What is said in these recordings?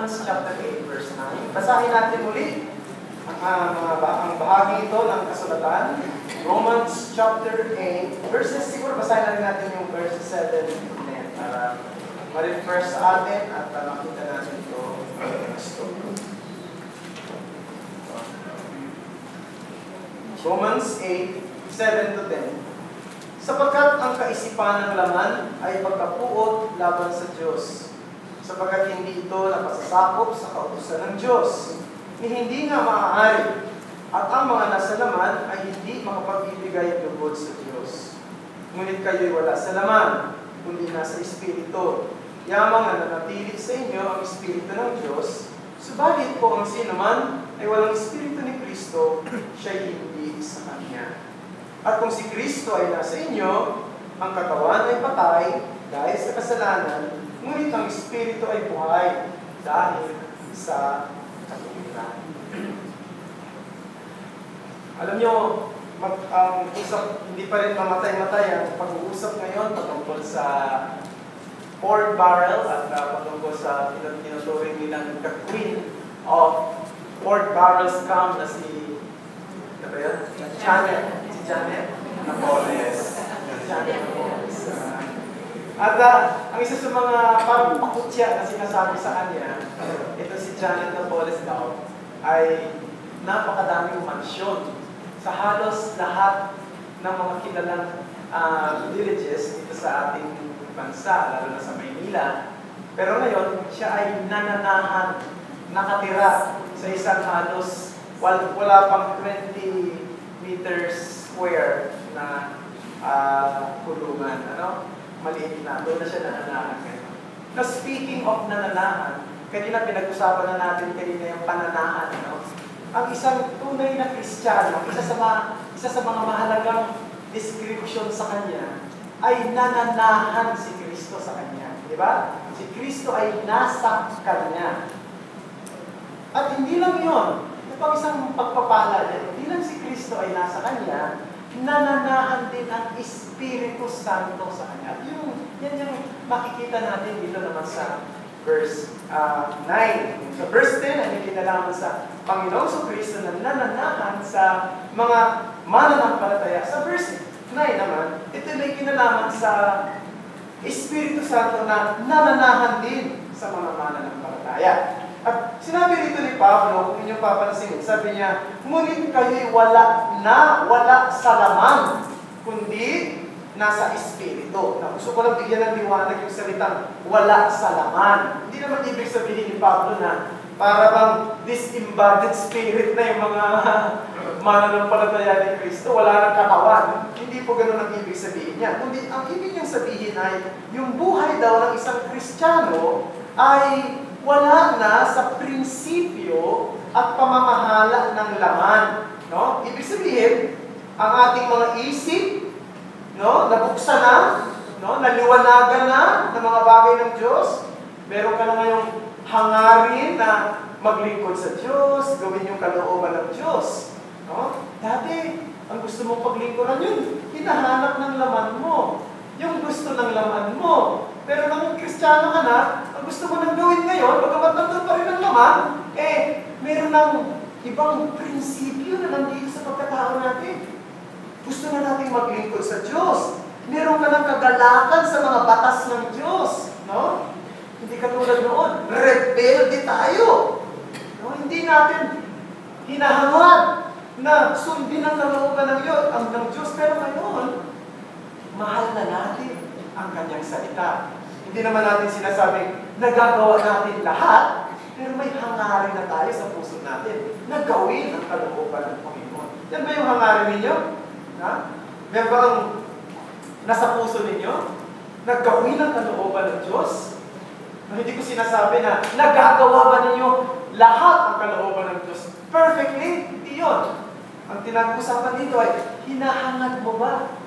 Romans chapter 8, verse 9. Basahin natin muli ang bahagi ito ng kasulatan. Romans chapter 8, verses, siguro basahin na rin natin yung verses 7 to 10 para ma-refer sa atin at makita natin ito. Romans 8, 7 to 10. Sapagkat ang kaisipan ng laman ay pagkapuot laban sa Diyos, sapagkat hindi ito napasasakop sa kautusan ng Diyos, ni hindi nga maaari, at ang mga nasa laman ay hindi makapagbibigay lugod sa Diyos. Ngunit kayo'y wala sa laman, kundi nasa Espiritu. Yamang na nanatili sa inyo ang Espiritu ng Diyos, subalit po ang sino man ay walang Espiritu ni Kristo, siya'y hindi sa Kanya. At kung si Kristo ay nasa inyo, ang katawan ay patay dahil sa kasalanan, ngunit ang Espiritu ay buhay dahil sa katuwiran. Alam nyo, hindi pa rin mamatay-matay ang pag-uusap ngayon patungkol sa pork barrel at patungkol sa tinuturing nilang the queen of pork barrel scam na si Janet Napoles. At ang isa sa mga parang pakutya na sinasabi sa kanya, ito si Janet Napoles daw, ay napakadaming mansyon sa halos lahat ng mga kilalang villages dito sa ating bansa, lalo na sa Maynila. Pero ngayon, siya ay nananahan, nakatira sa isang halos wala pang 20 meters square na kulungan. Maliit na. Doon na siya nananahan ngayon. Now, speaking of nananahan, kanina pinag-usapan na natin kanina yung pananahan. Ang isang tunay na Kristiyano, isa sa mga mahalagang description sa kanya, ay nananahan si Kristo sa kanya. Di ba? Si Kristo ay nasa kanya. At hindi lang yun. Ito ang isang pagpapala din. Hindi lang si Kristo ay nasa kanya, nananahan din ang Espiritu Santo sa kanya. At yan yung makikita natin dito naman sa verse 9. Sa verse 10, ay may kinalaman sa Panginoong Kristo na nananahan sa mga mananampalataya. Sa verse 9 naman, ito may kinalaman sa Espiritu Santo na nananahan din sa mga mananampalataya. At sinabi rito ni Pablo, kung inyong papansin, sabi niya, ngunit kayo'y wala sa laman, kundi nasa Espiritu. Gusto ko lang bigyan ng liwanag yung salitang wala sa laman. Hindi naman ibig sabihin ni Pablo na para bang disembodied spirit na yung mga mananampalataya ni Kristo, wala nang katawan. Hindi po ganun ang ibig sabihin niya. Kundi ang ibig niyang sabihin ay yung buhay daw ng isang Kristiyano ay wala na sa prinsipyo at pamamahala ng laman. Ibig sabihin, ang ating mga isip, nabuksan na, naliwanagan na ng mga bagay ng Diyos. Meron ka na ngayong hangarin na maglingkod sa Diyos, gawin yung kalooban ng Diyos. Dati, ang gusto mong paglingkuran yun, hinahanap ng laman mo. Yung gusto ng laman mo. Pero nang Kristiyano ka na, ang gusto mo nang gawin ngayon, bagamat nandun pa rin ang laman, meron ng ibang prinsipyo na nandito sa pagkatao natin. Gusto na natin maglingkod sa Diyos. Meron ka ng kagalakan sa mga batas ng Diyos. Hindi katulad noon. Rebelde tayo. Hindi natin hinahangad na sundin ang kalooban ng Diyos. Pero ngayon, mahal na natin ang Kanyang salita. Hindi naman natin sinasabing nagagawa natin lahat, pero may hangarin na tayo sa puso natin na gawin ang kalooban ng Panginoon. Yan ba yung hangarin ninyo? Meron ba ang nasa puso ninyo na gawin ang kalooban ng Diyos? Hindi ko sinasabi na nagagawa ba ninyo lahat ang kalooban ng Diyos perfectly? Hindi yun. Ang tinag-usapan dito ay hinahangad mo ba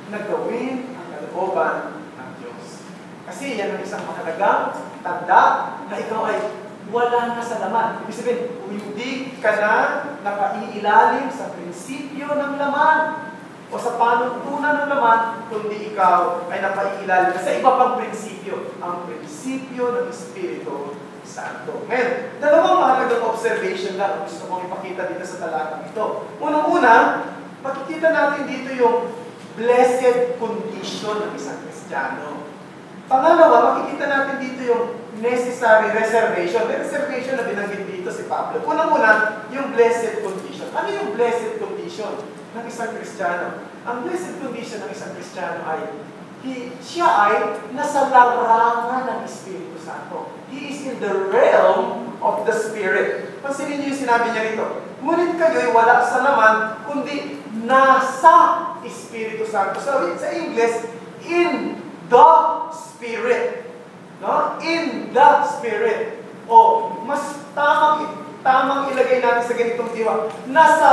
na gawin ang kalooban ng Diyos? Kasi yan ang isang mahalagang tanda na ikaw ay wala na sa laman. Ibig sabihin, hindi ka na nakaiilalim sa prinsipyo ng laman o sa panuntunan ng laman, kundi ikaw ay napaiilalim sa iba pang prinsipyo. Ang prinsipyo ng Espiritu Santo. Ngayon, dalawang mahalagang observation lang gusto kong ipakita dito sa talatang ito. Unang-una, makikita natin dito yung blessed condition ng isang Kristiyano. Pangalawa, makikita natin dito yung necessary reservation. May reservation na binanggit dito si Pablo. Unang-una, yung blessed condition. Ano yung blessed condition ng isang Kristiyano? Ang blessed condition ng isang Kristiyano ay siya ay nasa larangan ng Espiritu Santo. He is in the realm of the Spirit. Pansinin niyo yung sinabi niya rito. Ngunit kayo'y wala sa laman, kundi nasa Espiritu Santo. So, sa English, in the Spirit. No? In the Spirit. O, mas tamang ilagay natin sa ganitong diwa. Nasa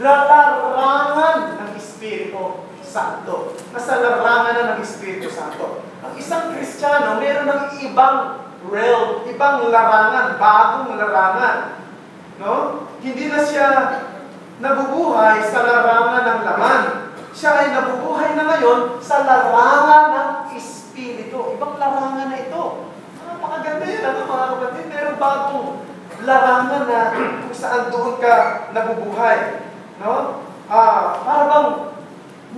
larangan ng Espiritu Santo. Nasa larangan na ng Espiritu Santo. Ang isang Kristiyano, meron ng ibang realm, ibang larangan, bagong larangan. No? Hindi na siya nabubuhay sa larangan ng laman. Siya ay nabubuhay na ngayon sa larangan ng Espiritu. Ibang larangan na ito. Napakaganda yun, ano mga kapatid? Meron bagong larangan na kung saan doon ka nabubuhay. No? Para bang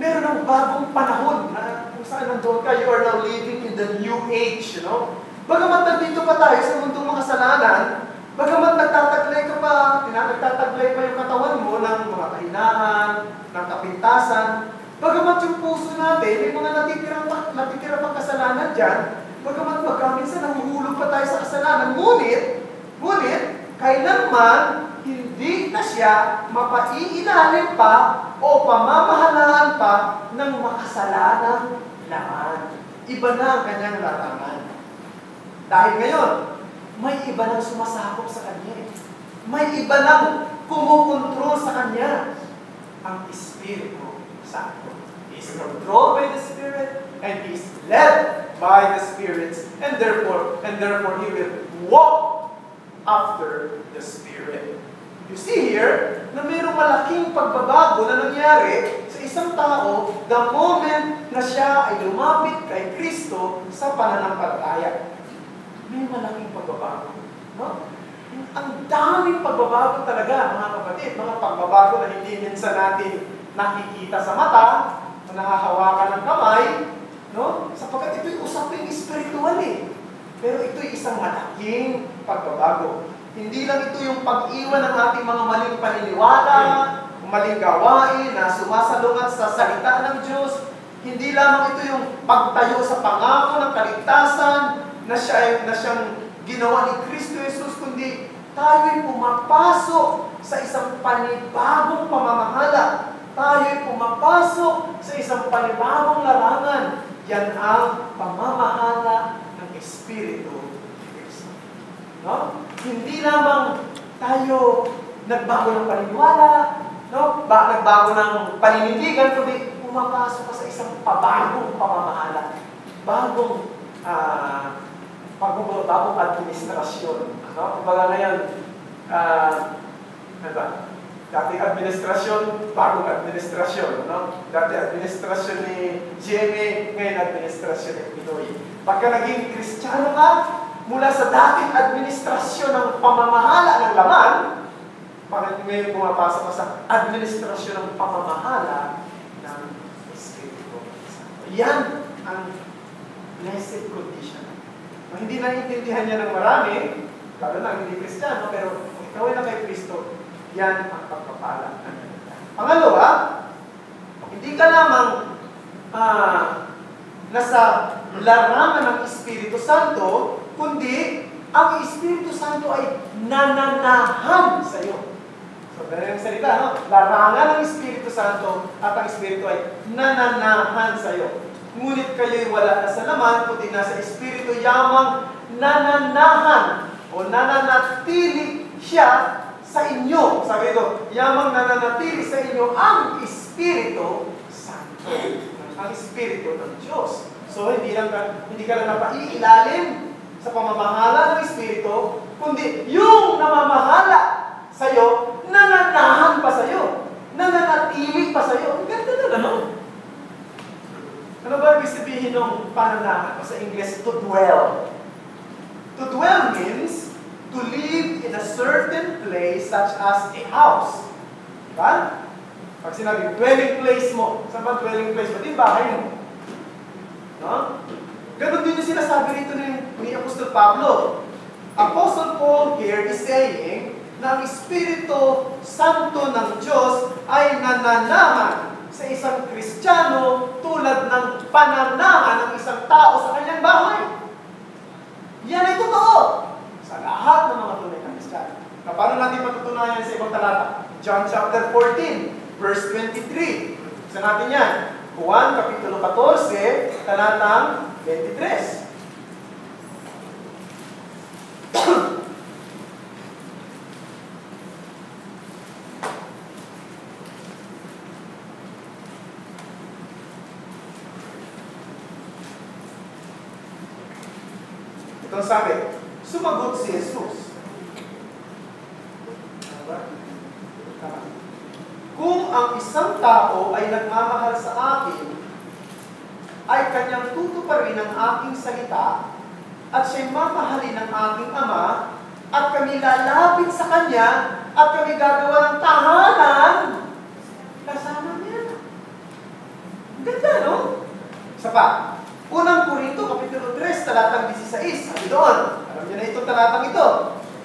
meron ng bagong panahon na kung saan nandoon ka, you are now living in the new age, you know? Bagamat nandito pa tayo sa mundong makasalanan, bagamat nagtataglay ka pa, nagtataglay pa yung katawan mo ng mga kahinaan, ng kapintasan, bagamat yung puso natin, may mga natitira pang kasalanan dyan, bagamat minsan nahuhulog pa tayo sa kasalanan, ngunit, kailanman, hindi na siya mapaiilalim pa o pamamahalaan pa ng makasalanang laman. Iba na ang kanyang larangan. Dahil ngayon, may iba nang sumasakop sa kanya. May iba nang kumukontrol sa kanya. Ang Espiritu Santo. He is controlled by the Spirit and he is led by the Spirit, and therefore he will walk after the Spirit. You see here, na mayroong malaking pagbabago na nangyari sa isang tao the moment na siya ay lumapit kay Kristo sa pananampalataya. May malaking pagbabago. No? Ang daming pagbabago talaga, mga kapatid. Mga pagbabago na hindi minsan natin nakikita sa mata, na nahahawakan ng kamay, no? Sapagkat ito'y usaping espiritual eh. Pero ito'y isang malaking pagbabago. Hindi lang ito yung pag-iwan ng ating mga maling paniniwala, maling gawain na sumasalungat sa salita ng Diyos. Hindi lamang ito yung pagtayo sa pangako ng kaligtasan na siyang ginawa ni Kristo Jesus, kundi tayo'y pumapasok sa isang panibagong pamamahala. Tayo'y pumapasok sa isang panibagong larangan. Yan ang pamamahala ng Espiritu ni Kristo. No? Hindi lamang tayo nagbago ng paniniwala, no? Nagbago ng paninindigan, kundi pumapasok ka sa isang pabagong pamamahala. Bagong administrasyon. No? Kumbaga ngayon, dating administrasyon, bagong administrasyon. No? Dati administrasyon ni GMA, ngayon administrasyon ni Pinoy. Pagka naging Kristiyano ka, mula sa dating administrasyon ng pamamahala ng laman, bakit ngayon pumapasok ka sa administrasyon ng pamamahala ng Espiritu Santo. Yan ang blessed condition. Hindi naiintindihan niya ng marami, lalo na hindi Kristiyano, pero kung ikaw ay na kay Kristo, yan ang pagpapala. Pangalawa, hindi ka lamang nasa larangan ng Espiritu Santo, kundi ang Espiritu Santo ay nananahan sa iyo. So, ganun yung salita, no? Larangan ng Espiritu Santo at ang Espiritu ay nananahan sa iyo. Ngunit kayo'y wala na sa laman, kundi nasa Espiritu yamang nananahan o nananatili siya sa inyo. Sabi ito, yamang nananatili sa inyo ang Espiritu Santo. Ang Espiritu ng Diyos. So, hindi ka lang napaiilalim sa pamamahala ng Espiritu, kundi yung namamahala sa'yo, nananahan pa sa'yo, nananatili pa sa'yo. Ang ganda na, ano? Ano ba ibig sabihin ng pananahan? O sa English, to dwell. To dwell means, certain place such as a house. Diba? Pag sinabi, dwelling place mo. Saan ba dwelling place mo? Di bahay mo. No? Ganon din yung sinasabi rito ni Apostol Pablo. Apostle Paul here is saying na ang Espiritu Santo ng Diyos ay nananahan sa isang Kristiyano tulad ng pananahan ng isang tao sa kanyang bahay. Yan ay totoo sa lahat ng mga tunay na Kristiyano. Na paano natin matutunayan sa ibang talata? John chapter 14, verse 23. Isa natin yan. Juan, kapitulo 14, talatang 23. Ito sabi, sumagot si Jesus. Kung ang isang tao ay nagmamahal sa akin, ay kanyang tutuparin ang aking salita, at siya'y mamahalin ng aking Ama, at kami lalapit sa Kanya, at kami gagawa ng tahanan kasama niya. Ganda, no? Isa pa. Unang Korinto, kapitulo 3, talatang 16. Sabi doon, alam niyo na itong talatang ito.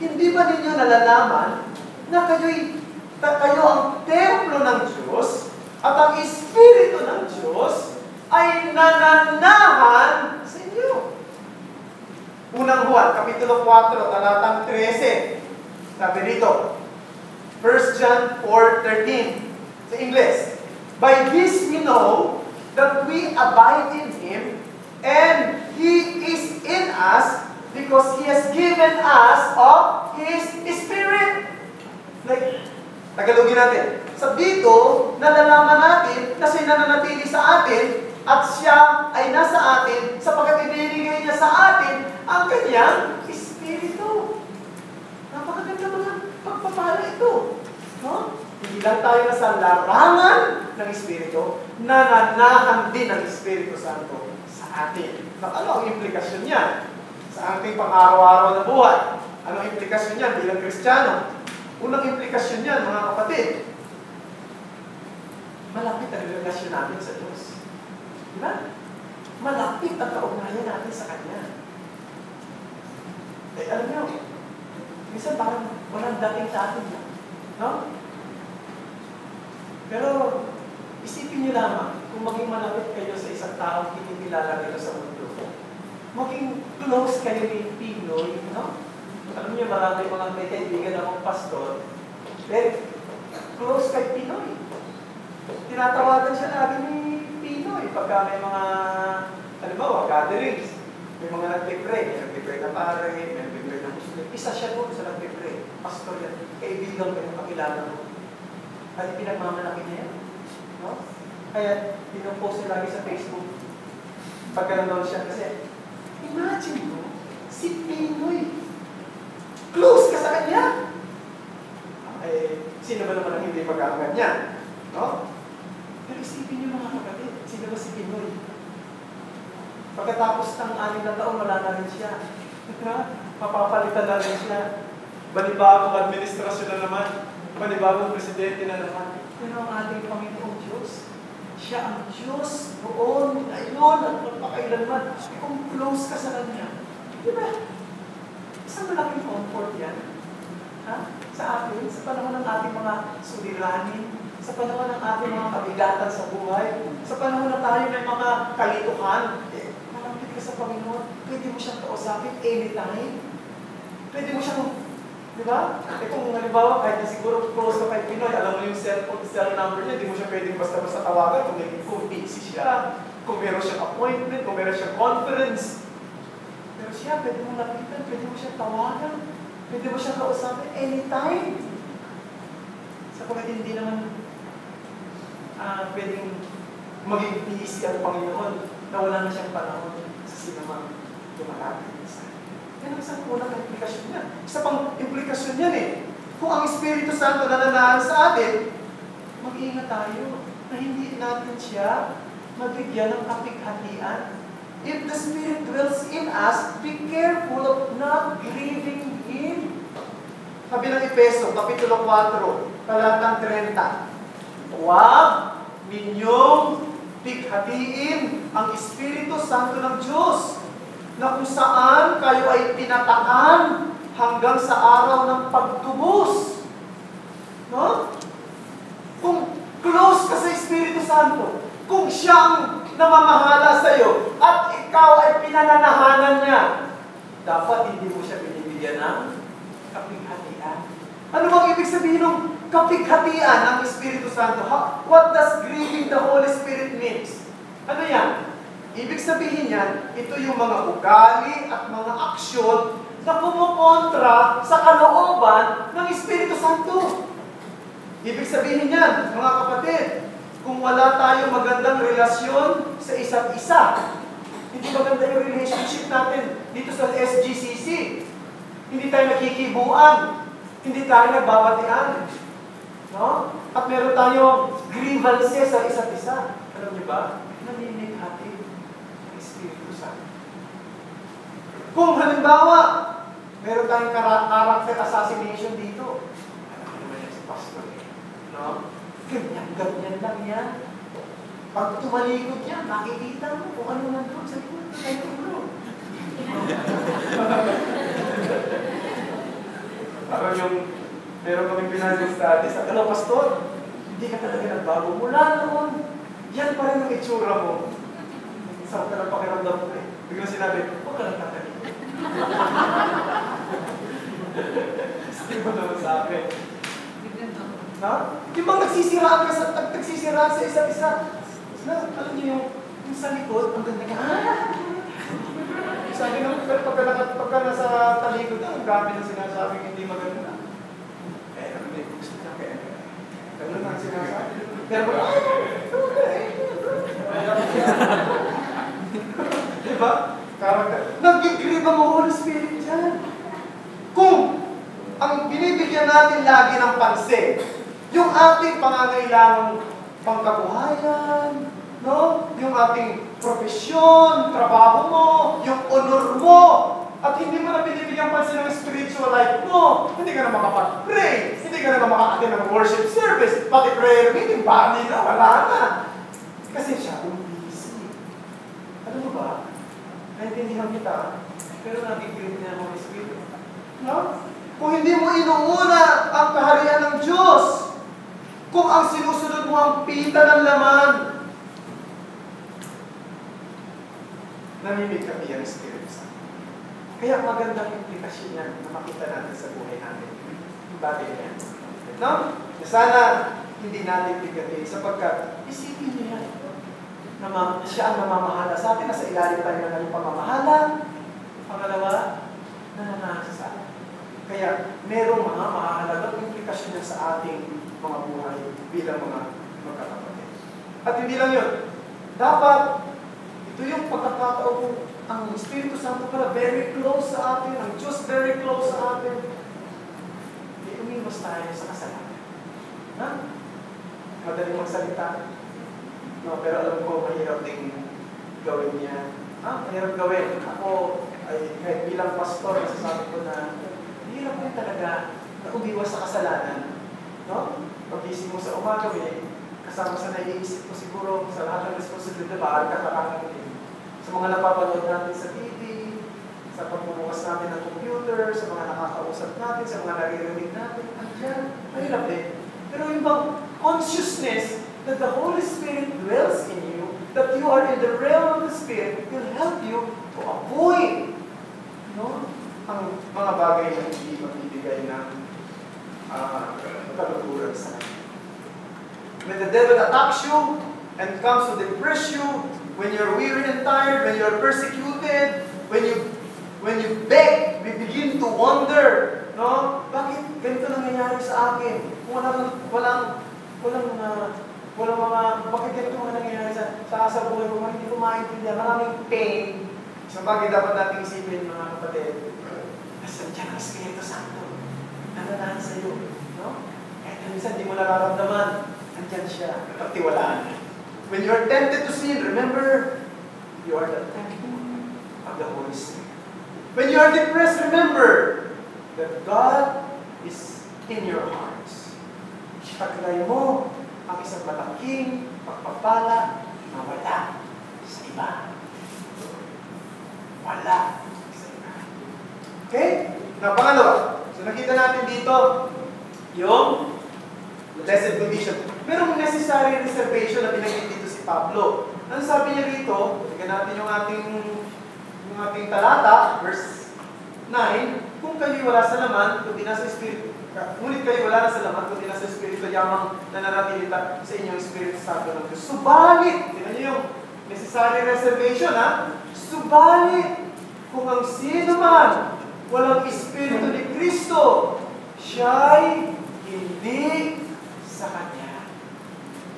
Hindi ba ninyo nalalaman na kayo ang templo ng Diyos at ang Espiritu ng Diyos ay nananahan sa inyo? Unang Juan, kapitulo 4, talatang 13. Sabi dito, 1 John 4:13. Sa English, by this we know that we abide in Him and He is in us because He has given us of His Spirit. Like, Tagalogin natin. Sa dito, nalalaman natin na siya nananatili sa atin at siya ay nasa atin sapagkat ibinigay niya sa atin ang kanyang Espiritu. Napakaganda mga pagpapala ito. No? Hindi lang tayo nasa larangan ng Espiritu, nananahan din ng Espiritu Santo sa atin. Ano ang implikasyon niya sa ating pang-araw-araw na buhay? Ano ang implikasyon niya bilang Kristiyano? Unang implikasyon niyan, mga kapatid, malapit ang relasyon natin sa Diyos. Diba? Malapit ang kaugnayan natin sa Kanya. Eh, alam niyo, minsan parang walang dating sa atin. No? Pero, isipin niyo lamang, kung maging malapit kayo sa isang taong kinikilala nila sa mundo, maging close kayo ni Pinoy, no? Alam niyo, marami mga may kaibigan akong pastor, very close kay Pinoy. Tinatawagan siya lagi ni Pinoy pagka may mga, halimbawa, gatherings. May mga nagpipray. May nagpipray na pare, may nagpipray na Muslim. Isa siya doon sa nagpipray. Pastor yan. Kaibigan ko yung kakilala mo. At pinagmamalaki niya yan. No? Kaya, pinupost niya lagi sa Facebook. Pagkanoon siya kasi, imagine mo, si Pinoy, close ka sa kanya. Eh, sino ba naman ang hindi pagkakangan niya? No? Pero isipin niyo mga kapatid, sino ba si Pinoy? Pagkatapos ng 6 na taon, wala na rin siya. Mapapalitan na rin siya. Banibagong administrasyon na naman. Banibagong presidente na naman. Pero ang ating Panginoong Diyos, siya ang Diyos noon, ngayon, at magpakailanman. Kung close ka sa Kanya. Diba? Isang malaking comfort yan. Ha? Sa atin, sa panahon ng ating mga suliranin, sa panahon ng ating mga kabigatan sa buhay, sa panahon na tayo may mga kalituhan, malapit ka sa Panginoon, pwede mo siyang kausapin anytime. Pwede mo siyang, di ba? Kung halimbawa, kahit na siguro close ka kay Pinoy, alam mo yung cell number niya, di mo siya pwedeng basta-basta tawagan kung busy siya, kung meron siyang appointment, kung meron siyang conference. Pero siya, pwede mo lapitan, pwede mo siya tawagan, pwede mo siya kausapin anytime. Sapagkat hindi naman pwedeng maging busy ang Panginoon na wala na siyang panahon sa sinamang lumalapit sa atin. Yan ang isang unang implikasyon niya. Isa pang implikasyon niyan eh. Kung ang Espiritu Santo nananahan sa atin, mag-iingat tayo na hindi natin siya mabigyan ng kapighatian. If the Spirit dwells in us, be careful of not grieving Him. Sabi ng Efeso, Kapitulo 4, talatang 30. Huwag ninyong pighatiin ang Espiritu Santo ng Diyos, na kung saan kayo ay tinataan hanggang sa araw ng pagtubos. No? Kung close ka sa Espiritu Santo, kung siyang namamahala sa iyo at ikaw ay pinananahanan niya, dapat hindi mo siya binibigyan ng kapighatian. Ano bang ibig sabihin ng kapighatian ng Espiritu Santo? What does grieving the Holy Spirit means? Ano yan? Ibig sabihin yan, ito yung mga ugali at mga aksyon na kumukontra sa kalooban ng Espiritu Santo. Ibig sabihin yan, mga kapatid, kung wala tayong magandang relasyon sa isa't isa, hindi maganda yung relationship natin dito sa SGCC. Hindi tayo nakikibuan. Hindi tayo nagbabatian. No? At meron tayong grievances sa isa't isa. Alam niyo ba? Namimighati ang Espiritu Santo. Kung halimbawa, meron tayong character assassination dito. Alam niyo naman yan si Pastor. No? Ganyan lang yan. Pag tumalikod yan, makikita mo kung ano nandun sa likod. Parang yung meron kaming pinag study sa, ano, Pastor, hindi ka talaga nagbago. Mula noon, yan pa rin ang itsura mo. Sarap ka ng pakiramdam mo eh. Biglang sinabi, huwag ka lang tatalikod. Hindi mo naman sa akin. Ha? Yung bang nagsisiraan sa isa't isa. Alam niyo yung sa likod, ang ganda ka. Sabi naman, pagka nasa talikod, ang dami na sinasabing hindi maganda. Eh, ano may gusto na kaya? Ganun ang sinasabi. Pero, diba? Nag-grieve ang Holy Spirit dyan. Kung ang binibigyan natin lagi ng pansin, yung ating pangangailangang pangkabuhayan, no? Yung ating profesyon, trabaho mo, yung honor mo, at hindi mo na binibigyan pansin ng spiritual life mo, hindi ka na makapag-pray, hindi ka na makaka-attend ng worship service, pati prayer meeting, bali na, wala na. Kasi siya, busy. Alam mo ba? Naintindihan kita, pero nag-grieve niya ang Holy Spirit. No? Kung hindi mo inuuna ang kaharian ng Diyos, kung ang sinusunod mo ang pita ng laman, namimigkati ang Espiritu Santo. Kaya magandang implikasyon yan na makita natin sa buhay natin. Yung bagay niya. No? Sana hindi natin bigati sapagkat isipin niyo yan. Na siya ang namamahala sa atin, nasa ilalim tayo ng kanyang pamamahala. Pangalawa, nananasa sa atin. Kaya merong mga mahahalagang implikasyon yan sa ating mga buhay bilang mga magkakapatid. At hindi lang yun. Dapat, ito yung pagkakataon kung ang Espiritu Santo pala very close sa atin, ang Diyos very close sa atin. Hindi umimos tayo sa kasalanan. Ha? Madaling magsalita. No, pero alam ko, mahirap ding gawin yan. Ha? Mahirap gawin. Ako, ay kahit bilang pastor, nasasabi ko na hirap ko talaga na umiwas sa kasalanan. No? Pag-isip mo sa umaga, kasama sa naiisip ko siguro sa lahat ng responsibilidad, bahal ka kakakanin. Sa mga napapanood natin sa TV, sa pagbubukas natin ng computer, sa mga nakakausap natin, sa mga naririnig natin, andyan, mahirap din. Pero yung bang consciousness that the Holy Spirit dwells in you, that you are in the realm of the Spirit, will help you to avoid, no, ang mga bagay na hindi magbibigay ng kaluguran sa kanya. When the devil attacks you and comes to depress you, when you're weary and tired, when you're persecuted, when you beg, we begin to wonder, no? Bakit ganito nangyayari sa akin? Bakit ganito mga nangyayari sa buhay ko? Hindi ko maintindihan. Maraming pain. Sa bagay dapat natin isipin, mga kapatid, nasan dyan ang Espiritu Santo? Nananahan sa iyo. No? Kahit minsan di mo nararamdaman, andyan siya. Pagtiwalaan. When you are tempted to sin, remember, you are the temple of the Holy Spirit. When you are depressed, remember that God is in your hearts. Taglay mo ang isang malaking pagpapala na wala sa iba. Wala sa iba. Okay? Na pangalawa, so nakita natin dito yung blessed condition. Merong necessary reservation na pinagin dito si Pablo. Ano sabi niya dito? Tignan natin yung ating talata, verse 9. Kung kayo wala sa laman, kundi nasa Espiritu, ngunit kayo wala na sa laman, kundi nasa Espiritu, yamang nananatilita sa inyong Espiritu Santo ng Diyos. Subalit, tignan niyo yung necessary reservation, ha? Subalit, kung ang sino man walang Espiritu ni Kristo, siya'y hindi sa Kanya.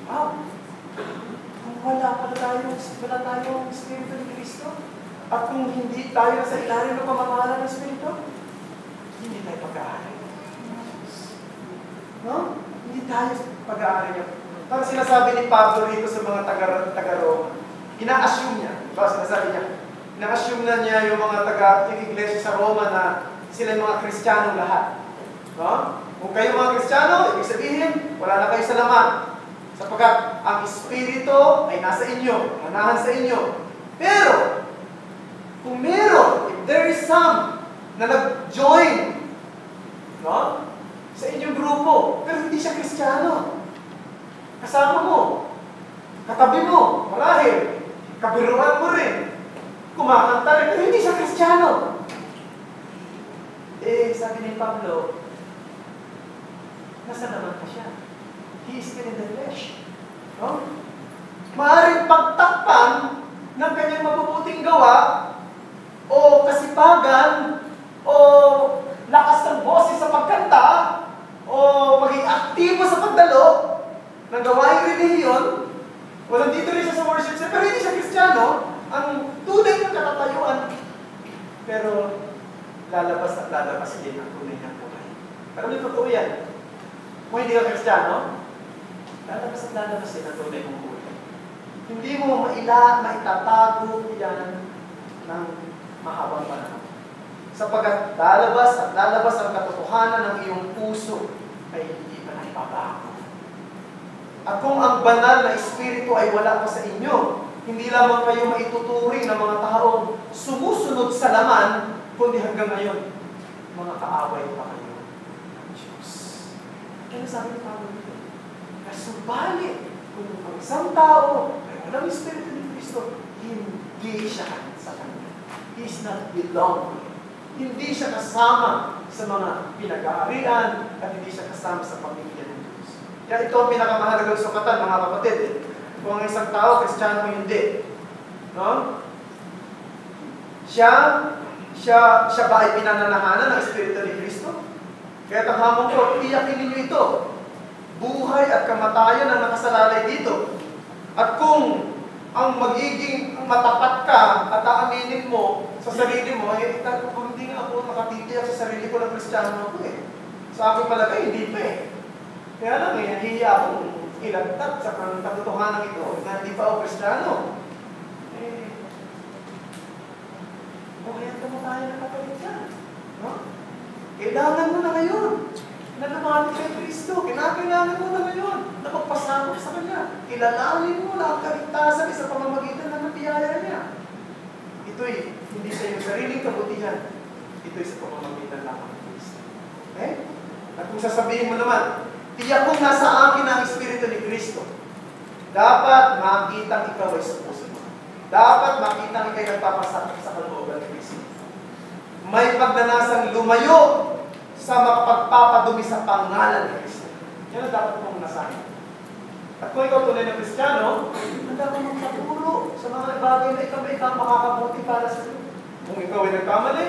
Wow! Kung wala tayong Espiritu ni Kristo, at kung hindi tayo sa ilalim ng pamamahala ng Espiritu, hindi tayo pag-aari. No? Hindi tayo pag-aari niya. Parang sinasabi ni Pablo rito sa mga taga-Roma, ina-assume niya. Diba? Sinasabi niya, ina-assume na niya yung mga taga-iglesia sa Roma na sila yung mga Kristiyano lahat. No? Kung kayo mga Kristiyano, ibig sabihin, wala na kayo sa laman. Sapagkat ang Espiritu ay nasa inyo, manahan sa inyo. Pero, kung meron, if there is some na nag-join, no? Sa inyong grupo, pero hindi siya Kristiyano. Kasama mo, katabi mo, marahil, kabiruan mo rin, kumakanta rin, pero hindi siya Kristiyano. Sabi ni Pablo, nasa naman pa siya. He is still in the flesh. No? Maaaring pagtakpan ng kanyang mabubuting gawa, o kasipagan, o lakas ng boses sa pagkanta, o maging aktibo sa pagdalo ng gawaing relihiyon. Walang dito rin siya sa worship center, pero hindi siya Kristiyano. Ang tunay ng katatayuan, pero lalabas at lalabas din ang tunay ng buhay. Pero may totoo yan. Kung hindi ka Kristiyano, lalabas at lalabas din ang tunay ng buhay. Hindi mo maitatago yan ng mahabang panahon. Sapagkat lalabas at lalabas ang katotohanan ng iyong puso ay hindi pa naibabago. At kung ang banal na Espiritu ay wala pa sa inyo, hindi lamang kayo maituturing ng mga taong sumusunod sa laman, kundi hanggang ngayon, mga kaaway pa kayo ng Diyos. Kaya sabi ni Pablo dito, kasubalit kung ang isang tao ay walang Espiritu ni Kristo, hindi siya sa Kanya. He is not belong. Hindi siya kasama sa mga pinag-aarian at hindi siya kasama sa pamilya ng Diyos. Kaya ito ang pinakamahalagang sukatan, mga kapatid. Kung ang isang tao, Kristiyano o hindi. No? Siya ba ay pinananahanan ng Espiritu ni Kristo? Kaya ang hamon ko, iyakin ninyo ito. Buhay at kamatayan ang nakasalalay dito. At kung ang magiging matapat ka at aaminin mo sa sarili mo, kung hindi nga ako nakatitiyak sa sarili ko ng Kristiyano ako Sa aking palagay, hindi pa Kaya lang hihiya akong ilagtat sa katotohanan ito na hindi pa ako Kristiyano. Buhayan ka mo tayo ng kapatid yan. No? Kailangan mo na ngayon na lumapit kay Kristo. Kinakailangan mo na ngayon na magpasakop sa Kanya. Kilalanin mo na ang kaligtasan sa pamamagitan ng biyaya niya. Ito'y hindi sa iyong sariling kabutihan. Ito'y sa pamamagitan lamang ng Kristo. Okay? At kung sasabihin mo naman, tiyak kung nasa akin ang Espiritu ni Kristo, dapat makitang ikaw ay sa puso mo. Dapat makitang ikaw ay nagpapasakop sa kalooban ni Kristo. May pagnanasang lumayo sa makapagpapadumi sa pangalan ni Kristo. Yan ang dapat mong nasahin. At kung ikaw tunay na Kristiyano, handa ka magpaturo sa mga bagay na ikaw makakabuti para sa iyo. Kung ikaw ay nagkamali,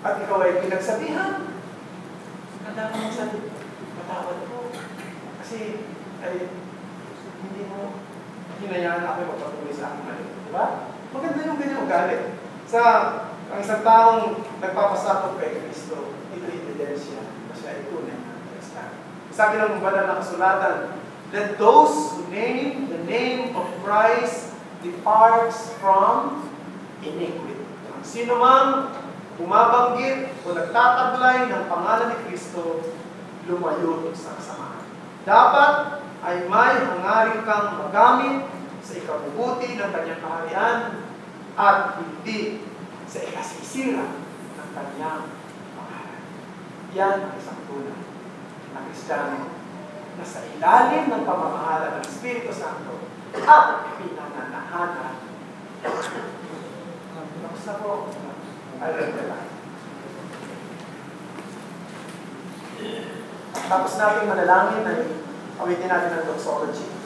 at ikaw ay pinagsabihan, handa ka magsabi, patawad ko. Kasi, hindi mo hinayaan ako magpatuloy sa aking mali. Diba? Maganda yung ganyan ugali. Ang isang taong nagpapasakop kay Kristo, ito ebidensya na siya ay tunay na Kristiyano. Sabi ng banal na kasulatan, let those who name the name of Christ departs from iniquity. Sino mang bumabanggit o nagtataglay ng pangalan ni Kristo, lumayo sa kasamaan. Dapat ay may hangarin kang magamit sa ikabubuti ng kanyang kaharian at hindi sa ikasisira ng kanyang pangalan. Yan ang isang tunay na Kristiyano na sa ilalim ng pamamahala ng Espiritu Santo at pinananahanan. Basta po, tapos natin manalangin ay awitin natin ang doxology.